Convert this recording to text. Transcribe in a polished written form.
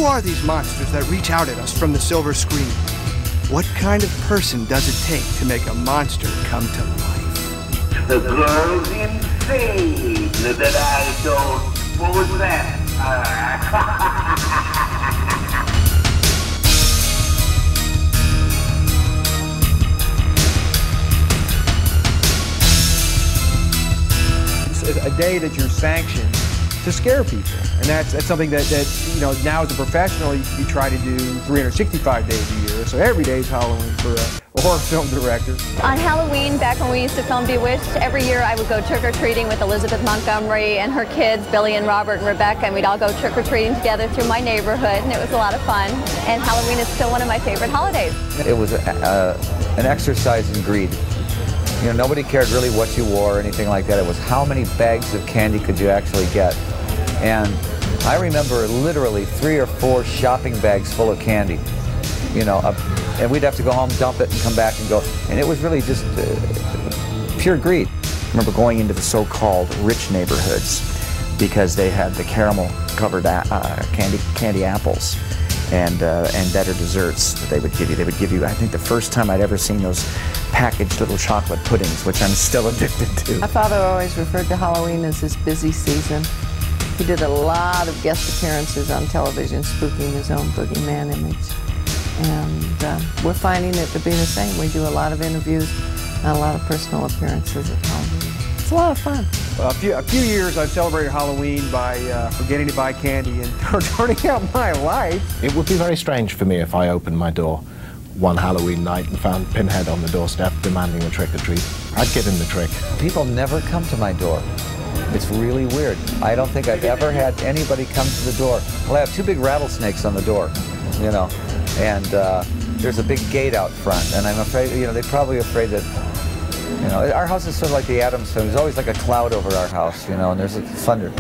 Who are these monsters that reach out at us from the silver screen? What kind of person does it take to make a monster come to life? The girl's insane that I don't... What was that? It's a day that you're sanctioned to scare people, and that's something that you know, now as a professional you try to do 365 days a year, so every day is Halloween for a horror film director. On Halloween, back when we used to film Bewitched, every year I would go trick-or-treating with Elizabeth Montgomery and her kids, Billy and Robert and Rebecca, and we'd all go trick-or-treating together through my neighborhood, and it was a lot of fun. And Halloween is still one of my favorite holidays. It was an exercise in greed. You know, nobody cared really what you wore or anything like that. It was how many bags of candy could you actually get. And I remember literally 3 or 4 shopping bags full of candy. You know, and we'd have to go home, dump it, and come back and go. And it was really just pure greed. I remember going into the so-called rich neighborhoods because they had the caramel-covered candy apples and better desserts that they would give you. They would give you, I think the first time I'd ever seen those packaged little chocolate puddings, which I'm still addicted to. My father always referred to Halloween as his busy season. He did a lot of guest appearances on television, spooking his own boogeyman image. And we're finding it to be the same. We do a lot of interviews and a lot of personal appearances at Halloween. It's a lot of fun. A few years I've celebrated Halloween by forgetting to buy candy and turning out my life. It would be very strange for me if I opened my door one Halloween night and found Pinhead on the doorstep demanding a trick-or-treat. I'd give him the trick. People never come to my door. It's really weird. I don't think I've ever had anybody come to the door. Well, I have 2 big rattlesnakes on the door, you know, and there's a big gate out front, and I'm afraid, you know, they're probably afraid that, you know, our house is sort of like the Addams family. There's always like a cloud over our house, you know, and there's thunder.